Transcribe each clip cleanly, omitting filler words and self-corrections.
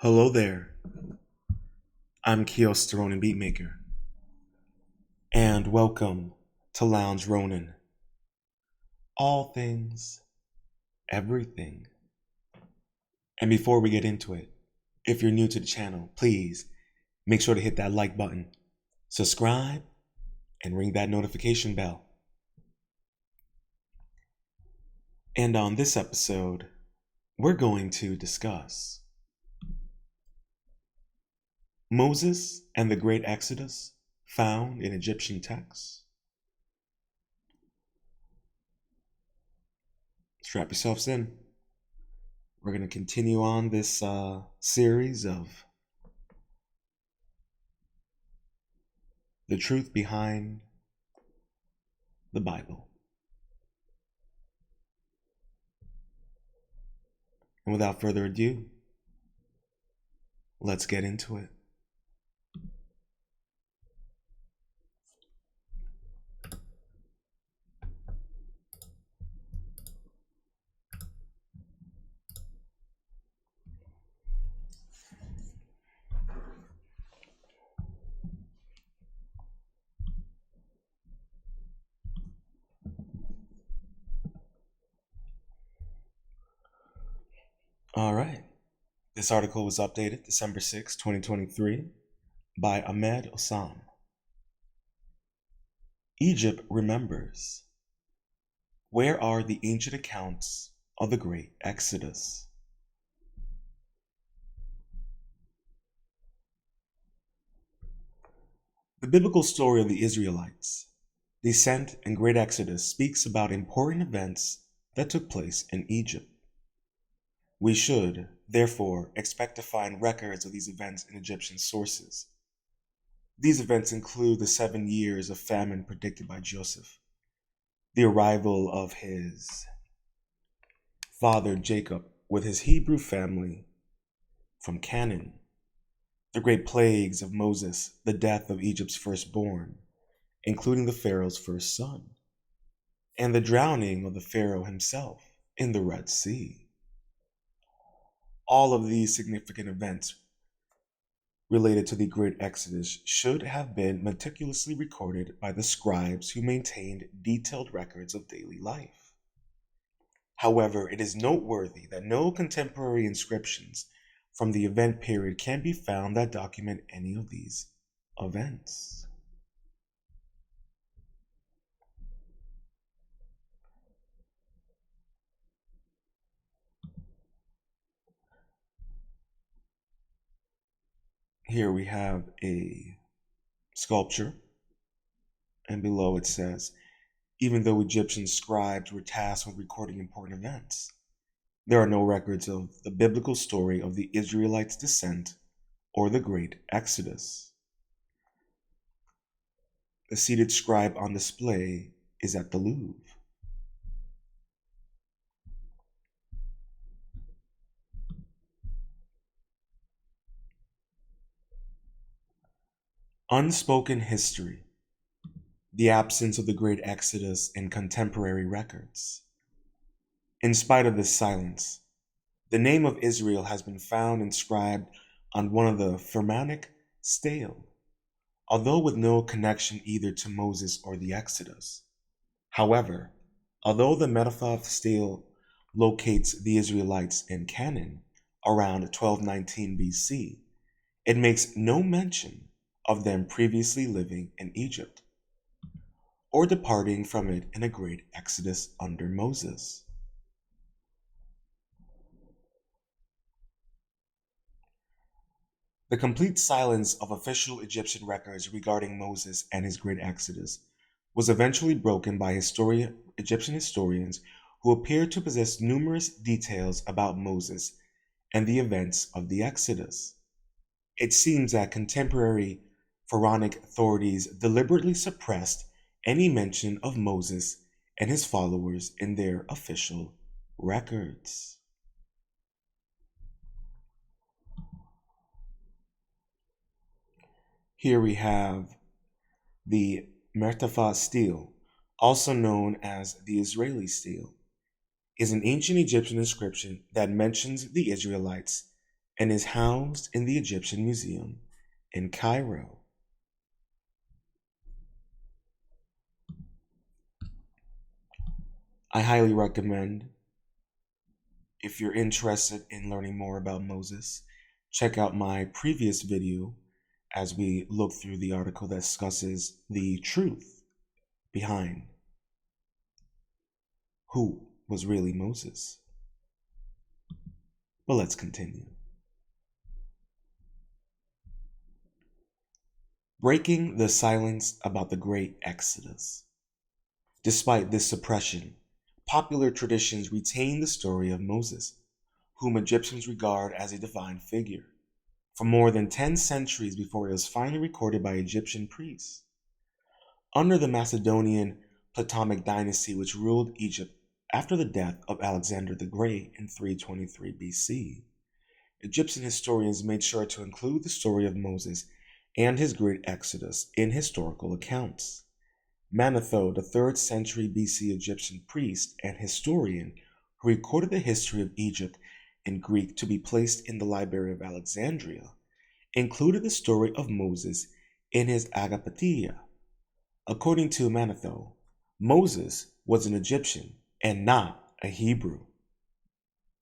Hello there, I'm Kios the Ronin Beatmaker, and welcome to Lounge Ronin. All things, everything. And before we get into it, if you're new to the channel, please make sure to hit that like button, subscribe, and ring that notification bell. And on this episode, we're going to discuss Moses and the Great Exodus found in Egyptian texts. Strap yourselves in. We're going to continue on this series of the truth behind the Bible. And without further ado, let's get into it. All right. This article was updated December 6, 2023 by Ahmed Osam. Egypt remembers. Where are the ancient accounts of the Great Exodus? The biblical story of the Israelites, descent and Great Exodus speaks about important events that took place in Egypt. We should, therefore, expect to find records of these events in Egyptian sources. These events include the 7 years of famine predicted by Joseph, the arrival of his father Jacob with his Hebrew family from Canaan, the great plagues of Moses, the death of Egypt's firstborn, including the Pharaoh's first son, and the drowning of the Pharaoh himself in the Red Sea. All of these significant events related to the Great Exodus should have been meticulously recorded by the scribes who maintained detailed records of daily life. However, it is noteworthy that no contemporary inscriptions from the event period can be found that document any of these events. Here we have a sculpture, and below it says, even though Egyptian scribes were tasked with recording important events, there are no records of the biblical story of the Israelites' descent or the Great Exodus. The seated scribe on display is at the Louvre. Unspoken history. The absence of the Great Exodus in contemporary records. In spite of this silence, the name of Israel has been found inscribed on one of the Firmanic stele, although with no connection either to Moses or the Exodus. However, although the Manetho stele locates the Israelites in Canaan around 1219 BC, it makes no mention of them previously living in Egypt or departing from it in a great exodus under Moses. The complete silence of official Egyptian records regarding Moses and his great exodus was eventually broken by Egyptian historians who appear to possess numerous details about Moses and the events of the Exodus. It seems that contemporary Pharaonic authorities deliberately suppressed any mention of Moses and his followers in their official records. Here we have the Merkava stele, also known as the Israeli stele, is an ancient Egyptian inscription that mentions the Israelites and is housed in the Egyptian Museum in Cairo. I highly recommend, if you're interested in learning more about Moses, check out my previous video as we look through the article that discusses the truth behind who was really Moses. But let's continue. Breaking the silence about the great Exodus. Despite this suppression, popular traditions retain the story of Moses, whom Egyptians regard as a divine figure, for more than 10 centuries before it was finally recorded by Egyptian priests. Under the Macedonian Ptolemaic dynasty, which ruled Egypt after the death of Alexander the Great in 323 BC, Egyptian historians made sure to include the story of Moses and his great exodus in historical accounts. Manetho, the 3rd century BC Egyptian priest and historian who recorded the history of Egypt in Greek to be placed in the Library of Alexandria, included the story of Moses in his Agapetia. According to Manetho, Moses was an Egyptian and not a Hebrew,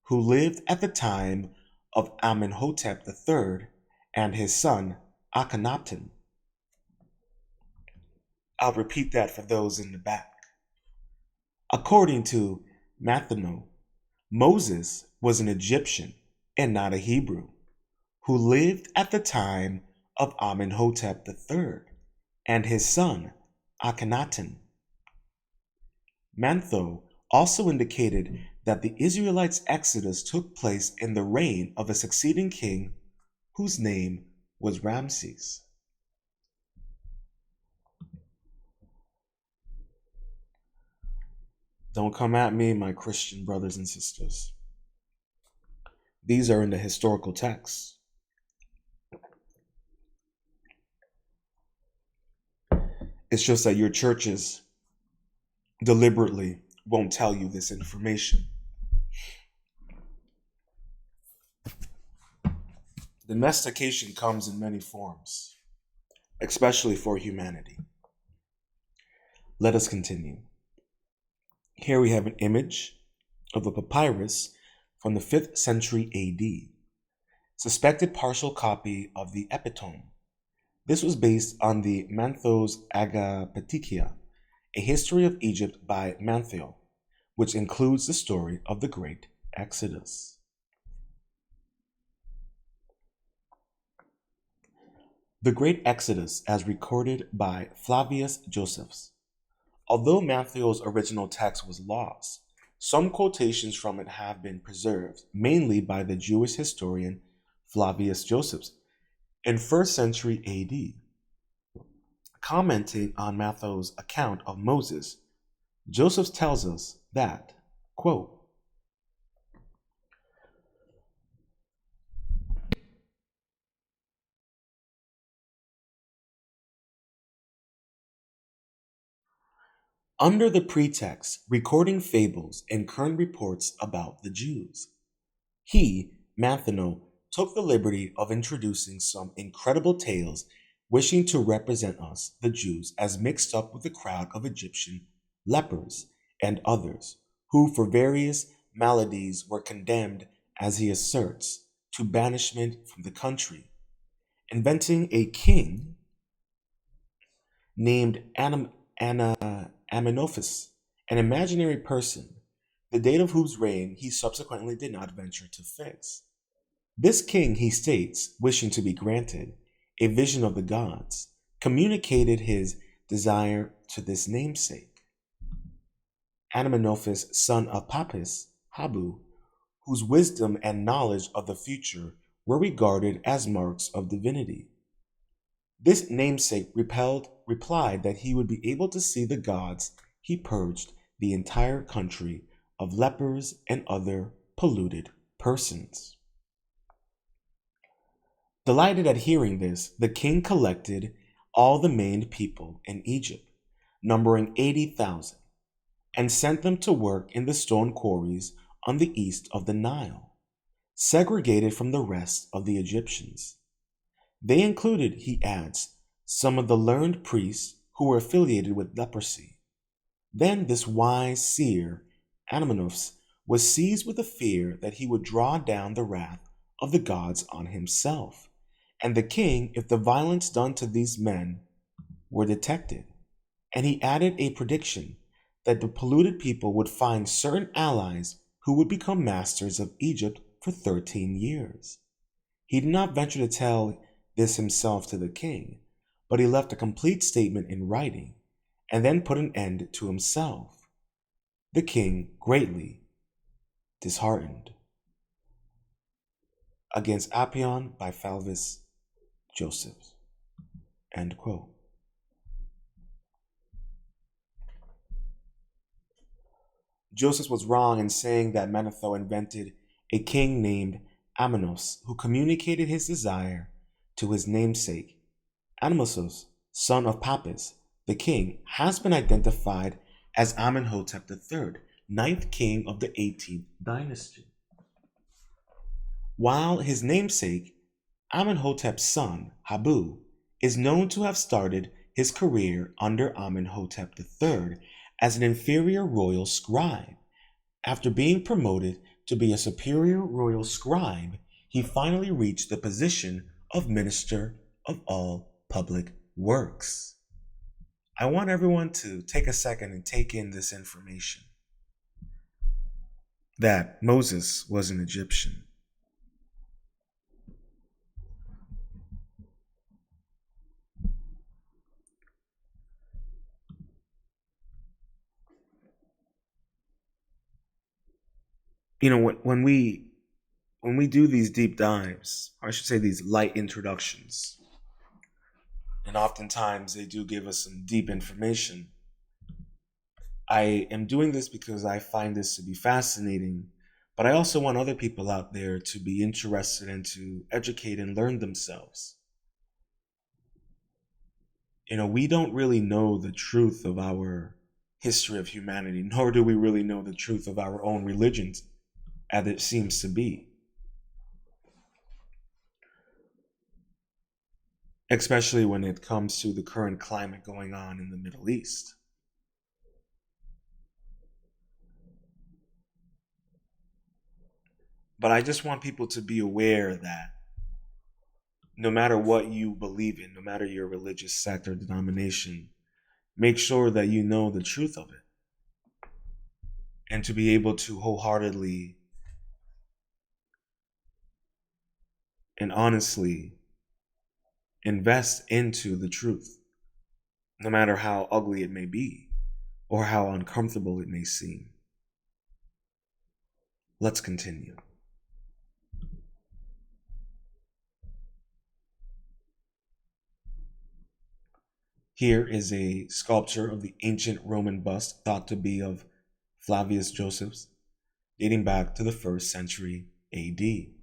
who lived at the time of Amenhotep III and his son Akhenaten. I'll repeat that for those in the back. According to Manetho, Moses was an Egyptian and not a Hebrew, who lived at the time of Amenhotep III and his son Akhenaten. Manetho also indicated that the Israelites' exodus took place in the reign of a succeeding king whose name was Ramses. Don't come at me, my Christian brothers and sisters. These are in the historical texts. It's just that your churches deliberately won't tell you this information. Domestication comes in many forms, especially for humanity. Let us continue. Here we have an image of a papyrus from the 5th century AD, suspected partial copy of the epitome. This was based on the Manetho's Agapetia, a history of Egypt by Manetho, which includes the story of the Great Exodus. The Great Exodus, as recorded by Flavius Josephus. Although Manetho's original text was lost, some quotations from it have been preserved, mainly by the Jewish historian Flavius Josephus in 1st century AD. Commenting on Manetho's account of Moses, Josephus tells us that, quote, under the pretext recording fables and current reports about the Jews, he, Manetho, took the liberty of introducing some incredible tales wishing to represent us, the Jews, as mixed up with the crowd of Egyptian lepers and others, who for various maladies were condemned, as he asserts, to banishment from the country, inventing a king named Amenophis, an imaginary person, the date of whose reign he subsequently did not venture to fix. This king, he states, wishing to be granted a vision of the gods, communicated his desire to this namesake, Amenophis, son of Papis, Habu, whose wisdom and knowledge of the future were regarded as marks of divinity. This namesake replied that he would be able to see the gods. He purged the entire country of lepers and other polluted persons. Delighted at hearing this, the king collected all the maimed people in Egypt, numbering 80,000, and sent them to work in the stone quarries on the east of the Nile. segregated from the rest of the Egyptians. They included, he adds, some of the learned priests who were affiliated with leprosy. Then this wise seer, Amenoph, was seized with a fear that he would draw down the wrath of the gods on himself, and the king if the violence done to these men were detected. And he added a prediction that the polluted people would find certain allies who would become masters of Egypt for 13 years. He did not venture to tell this himself to the king, but he left a complete statement in writing, and then put an end to himself. The king, greatly disheartened. Against Apion by Flavius Josephus. End quote. Joseph was wrong in saying that Manetho invented a king named Amenos who communicated his desire to his namesake. Amenos, son of Papus, the king, has been identified as Amenhotep III, ninth king of the 18th dynasty. While his namesake, Amenhotep's son, Habu, is known to have started his career under Amenhotep III as an inferior royal scribe. After being promoted to be a superior royal scribe, he finally reached the position of Minister of all public works. I want everyone to take a second and take in this information that Moses was an Egyptian. You know, when we do these deep dives, or I should say these light introductions, and oftentimes they do give us some deep information. I am doing this because I find this to be fascinating, but I also want other people out there to be interested and to educate and learn themselves. You know, we don't really know the truth of our history of humanity, nor do we really know the truth of our own religions, as it seems to be, especially when it comes to the current climate going on in the Middle East. But I just want people to be aware that no matter what you believe in, no matter your religious sect or denomination, make sure that you know the truth of it. And to be able to wholeheartedly and honestly invest into the truth, no matter how ugly it may be or how uncomfortable it may seem. Let's continue. Here is a sculpture of the ancient Roman bust thought to be of Flavius Josephus, dating back to the 1st century AD.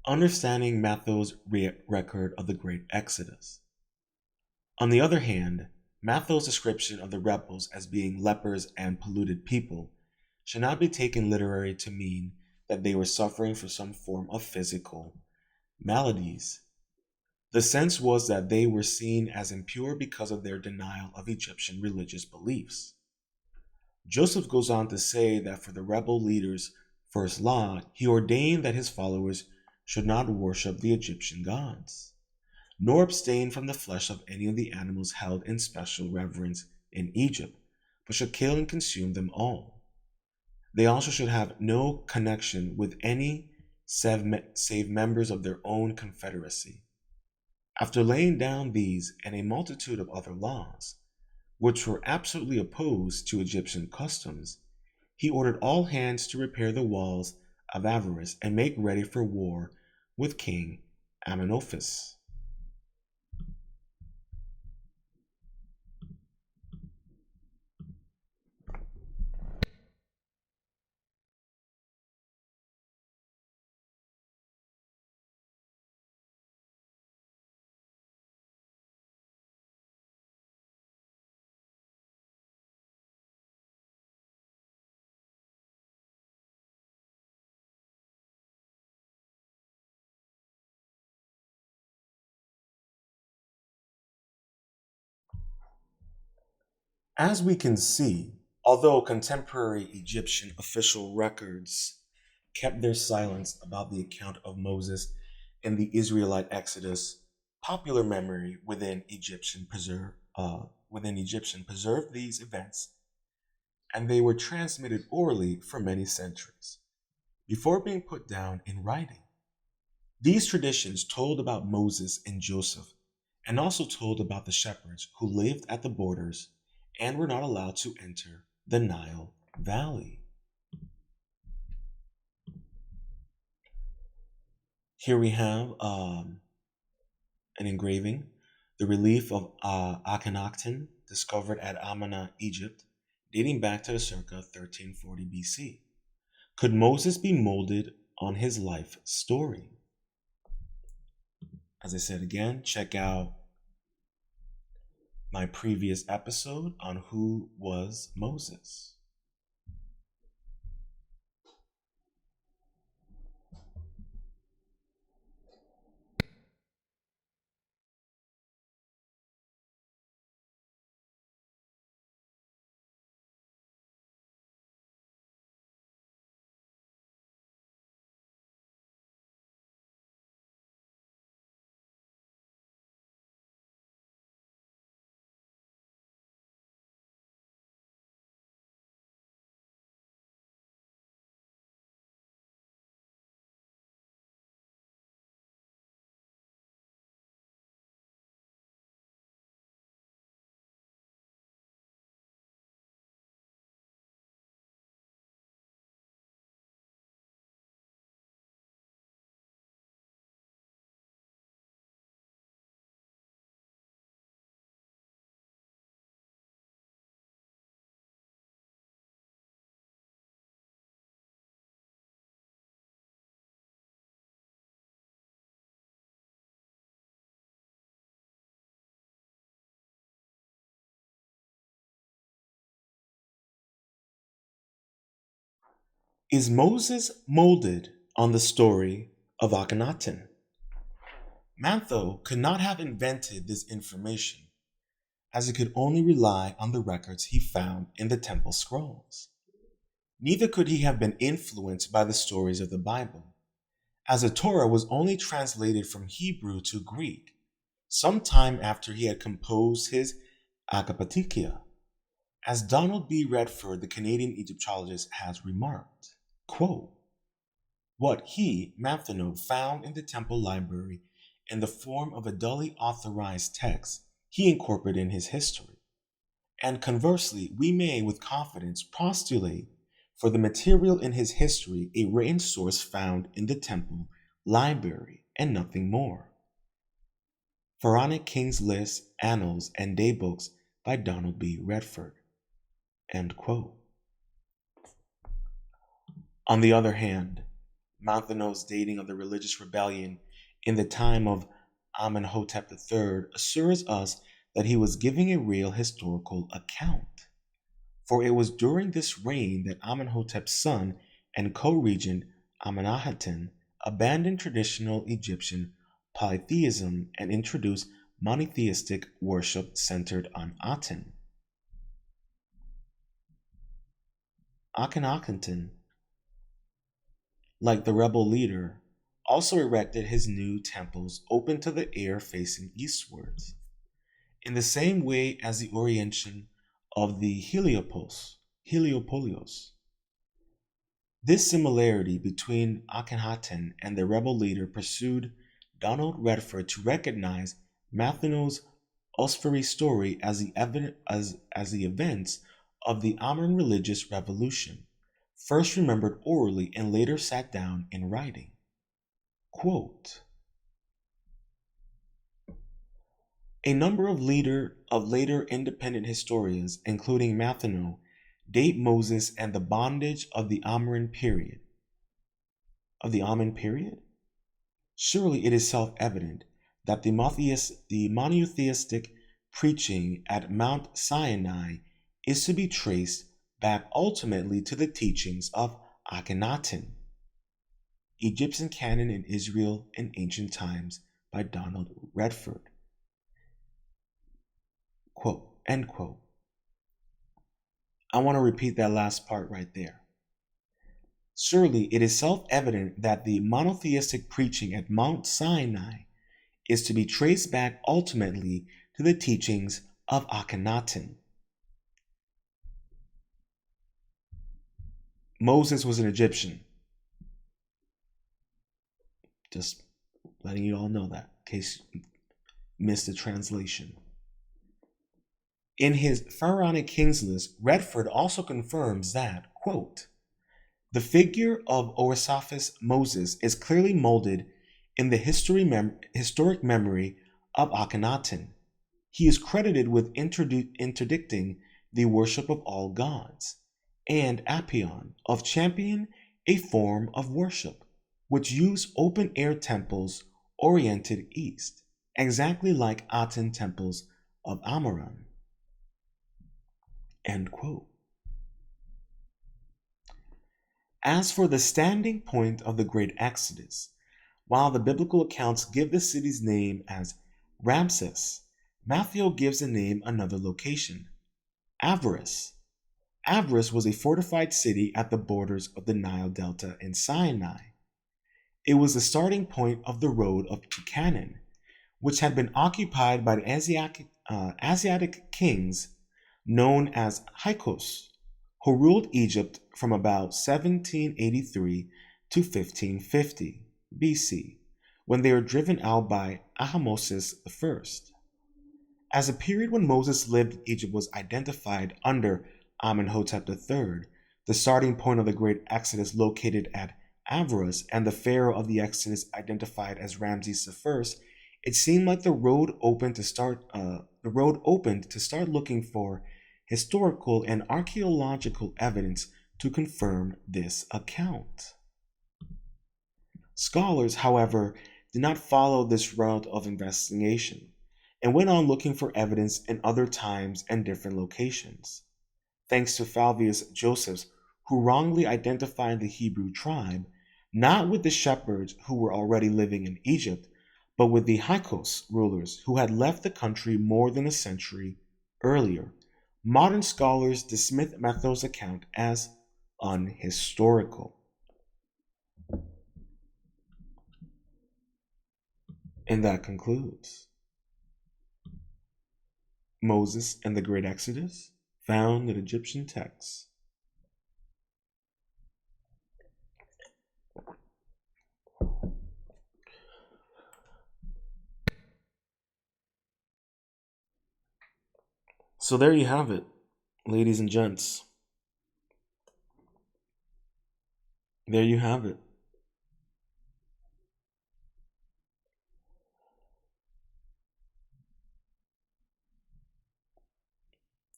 Understanding Manetho's record of the Great Exodus. On the other hand, Manetho's description of the rebels as being lepers and polluted people should not be taken literally to mean that they were suffering from some form of physical maladies. The sense was that they were seen as impure because of their denial of Egyptian religious beliefs. Joseph goes on to say that for the rebel leader's first law, he ordained that his followers should not worship the Egyptian gods, nor abstain from the flesh of any of the animals held in special reverence in Egypt, but should kill and consume them all. They also should have no connection with any save members of their own confederacy. After laying down these and a multitude of other laws, which were absolutely opposed to Egyptian customs, he ordered all hands to repair the walls of Avaris and make ready for war with King Amenophis. As we can see, although contemporary Egyptian official records kept their silence about the account of Moses and the Israelite Exodus, popular memory within Egyptian preserved these events, and they were transmitted orally for many centuries before being put down in writing. These traditions told about Moses and Joseph, and also told about the shepherds who lived at the borders and were not allowed to enter the Nile Valley. Here we have an engraving, the relief of Akhenaten, discovered at Amarna, Egypt, dating back to the circa 1340 BC. Could Moses be molded on his life story? As I said again, check out my previous episode on who was Moses. Is Moses molded on the story of Akhenaten? Manetho could not have invented this information, as he could only rely on the records he found in the temple scrolls. Neither could he have been influenced by the stories of the Bible, as the Torah was only translated from Hebrew to Greek sometime after he had composed his Agapatychia, as Donald B. Redford, the Canadian Egyptologist, has remarked. Quote, what he, Manetho, found in the temple library in the form of a dully authorized text, he incorporated in his history. And conversely, we may with confidence postulate for the material in his history a written source found in the temple library and nothing more. Pharaonic Kings List, Annals, and Daybooks by Donald B. Redford. End quote. On the other hand, Manetho's dating of the religious rebellion in the time of Amenhotep III assures us that he was giving a real historical account. For it was during this reign that Amenhotep's son and co-regent Amenemhat abandoned traditional Egyptian polytheism and introduced monotheistic worship centered on Aten. Akhenaten, like the rebel leader, also erected his new temples open to the air facing eastwards, in the same way as the Orientation of the Heliopolios. This similarity between Akhenaten and the rebel leader pursued Donald Redford to recognize Manetho's Osphry story as the events of the Amarna religious revolution, first remembered orally and later sat down in writing. Quote, a number of later independent historians, including Manetho, date Moses and the bondage of the Amarna period. Surely it is self-evident that the monotheistic preaching at Mount Sinai is to be traced back ultimately to the teachings of Akhenaten. Egyptian Canon in Israel in Ancient Times by Donald Redford. Quote, end quote. I want to repeat that last part right there. Surely it is self-evident that the monotheistic preaching at Mount Sinai is to be traced back ultimately to the teachings of Akhenaten. Moses was an Egyptian. Just letting you all know that, in case you missed the translation. In his Pharaonic Kings list, Redford also confirms that, quote, the figure of Josephus Moses is clearly molded in the historic memory of Akhenaten. He is credited with interdicting the worship of all gods, and Apion of champion a form of worship which used open-air temples oriented east, exactly like Aten temples of Amarna. End quote. As for the standing point of the Great Exodus, while the biblical accounts give the city's name as Ramses, Matthew gives the name another location, Avaris. Avaris was a fortified city at the borders of the Nile Delta in Sinai. It was the starting point of the road to Canaan, which had been occupied by the Asiatic kings known as Hyksos, who ruled Egypt from about 1783 to 1550 BC, when they were driven out by Ahmosis I. As the period when Moses lived in Egypt was identified under Amenhotep III, the starting point of the Great Exodus located at Avaris, and the pharaoh of the Exodus identified as Ramses I, it seemed like the road opened to start looking for historical and archaeological evidence to confirm this account. Scholars, however, did not follow this route of investigation and went on looking for evidence in other times and different locations. Thanks to Flavius Josephus, who wrongly identified the Hebrew tribe, not with the shepherds who were already living in Egypt, but with the Hyksos rulers who had left the country more than a century earlier. Modern scholars dismiss Manetho's account as unhistorical. And that concludes Moses and the Great Exodus, found in Egyptian texts. So there you have it, ladies and gents. There you have it.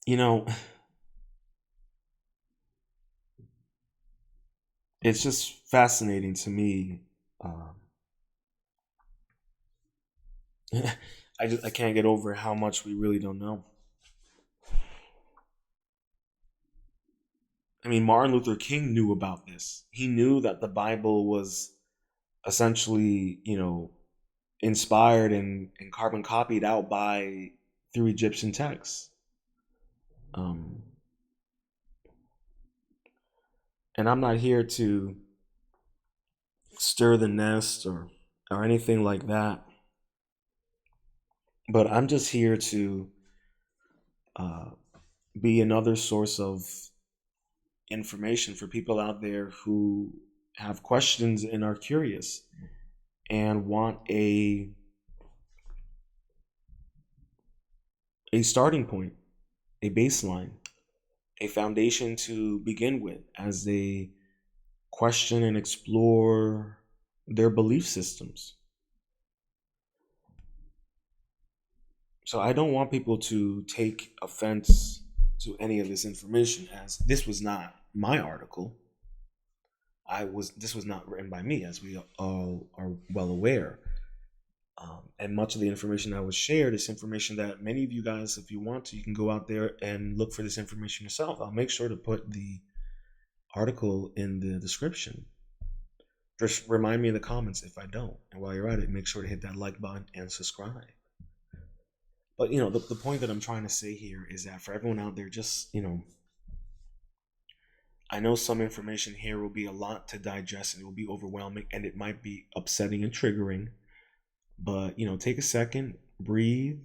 You know, it's just fascinating to me. I can't get over how much we really don't know. I mean, Martin Luther King knew about this. He knew that the Bible was essentially, inspired and carbon copied out by through Egyptian texts. Um, and I'm not here to stir the nest or anything like that, but I'm just here to uh, be another source of information for people out there who have questions and are curious and want a starting point, a baseline, a foundation to begin with as they question and explore their belief systems. So I don't want people to take offense to any of this information, as this was not my article. This was not written by me, as we all are well aware. And much of the information that was shared is information that many of you guys, if you want to, you can go out there and look for this information yourself. I'll make sure to put the article in the description. Just remind me in the comments if I don't. And while you're at it, make sure to hit that like button and subscribe. But the point that I'm trying to say here is that for everyone out there, just I know some information here will be a lot to digest and it will be overwhelming and it might be upsetting and triggering. But, take a second, breathe,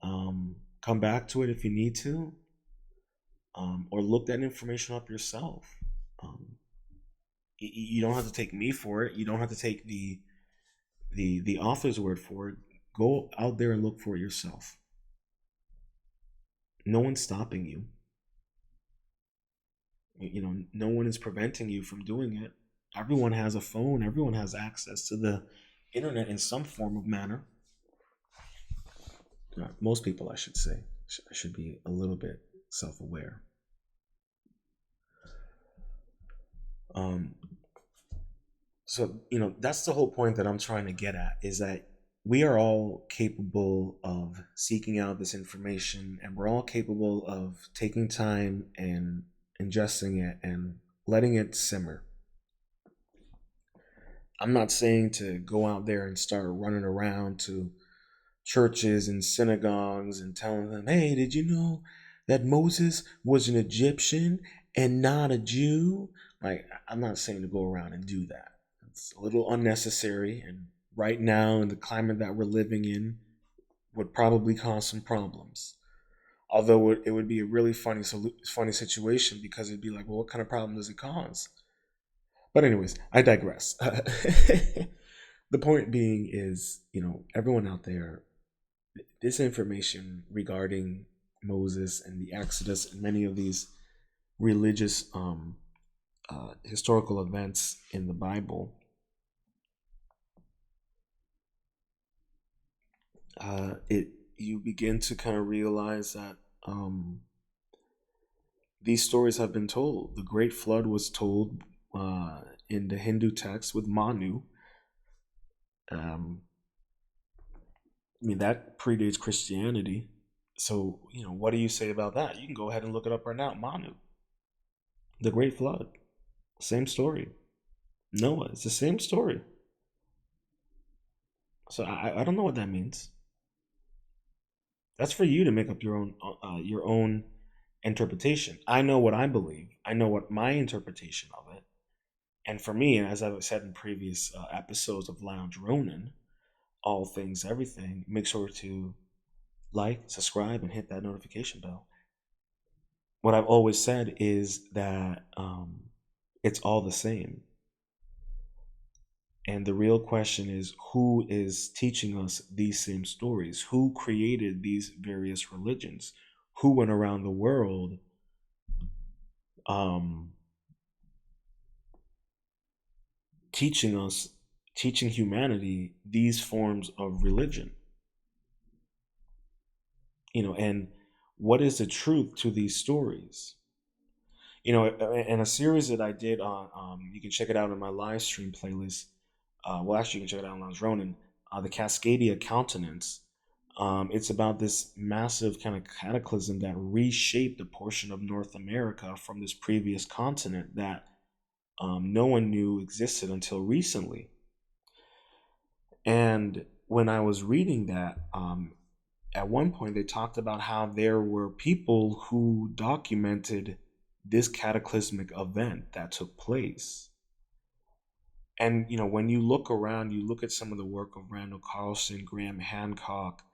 come back to it if you need to, or look that information up yourself. You don't have to take me for it. You don't have to take the author's word for it. Go out there and look for it yourself. No one's stopping you. No one is preventing you from doing it. Everyone has a phone. Everyone has access to the internet in some form of manner. Most people, I should say. I should be a little bit self-aware. So, that's the whole point that I'm trying to get at, is that we are all capable of seeking out this information, and we're all capable of taking time and ingesting it and letting it simmer. I'm not saying to go out there and start running around to churches and synagogues and telling them, hey, did you know that Moses was an Egyptian and not a Jew? Like, I'm not saying to go around and do that. It's a little unnecessary, and right now in the climate that we're living in would probably cause some problems. Although it would be a really funny situation, because it'd be like, well, what kind of problem does it cause? But anyways, I digress. The point being is, everyone out there, this information regarding Moses and the Exodus and many of these religious historical events in the Bible, you begin to kind of realize that these stories have been told. The Great Flood was told in the Hindu text with Manu. That predates Christianity. So, what do you say about that? You can go ahead and look it up right now. Manu. The Great Flood. Same story. Noah. It's the same story. So I don't know what that means. That's for you to make up your own interpretation. I know what I believe. I know what my interpretation of it. And for me, as I've said in previous episodes of Lounge Ronin, all things, everything, make sure to like, subscribe, and hit that notification bell. What I've always said is that it's all the same. And the real question is, who is teaching us these same stories? Who created these various religions? Who went around the world teaching humanity these forms of religion? And what is the truth to these stories? In a series that I did on, you can check it out in my live stream playlist. Actually, you can check it out on Lounge Ronin. The Cascadia Countenance. It's about this massive kind of cataclysm that reshaped a portion of North America from this previous continent that no one knew existed until recently. And when I was reading that, at one point they talked about how there were people who documented this cataclysmic event that took place. And, when you look around, you look at some of the work of Randall Carlson, Graham Hancock,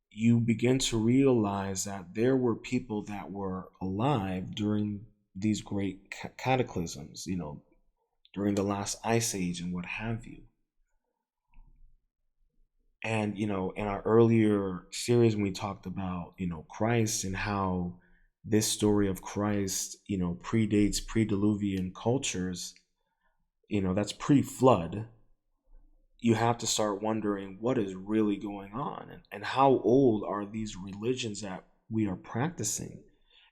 you begin to realize that there were people that were alive during these great cataclysms, during the last ice age and what have you. And, in our earlier series, when we talked about, Christ and how this story of Christ, predates pre-Diluvian cultures, that's pre-flood, you have to start wondering what is really going on, and how old are these religions that we are practicing,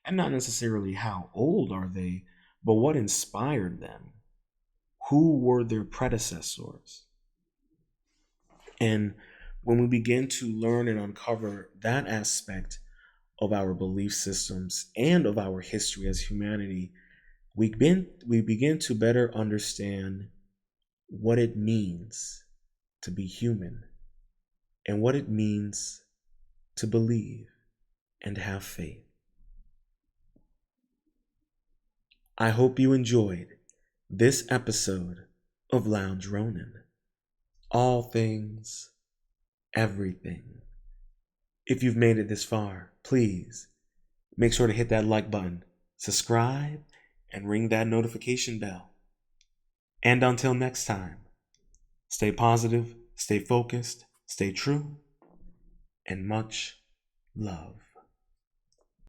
and not necessarily how old are they, but what inspired them, who were their predecessors. And when we begin to learn and uncover that aspect of our belief systems and of our history as humanity, we begin to better understand what it means to be human and what it means to believe and have faith. I hope you enjoyed this episode of Lounge Ronin. All things, everything. If you've made it this far, please make sure to hit that like button, subscribe, and ring that notification bell. And until next time, stay positive, stay focused, stay true, and much love.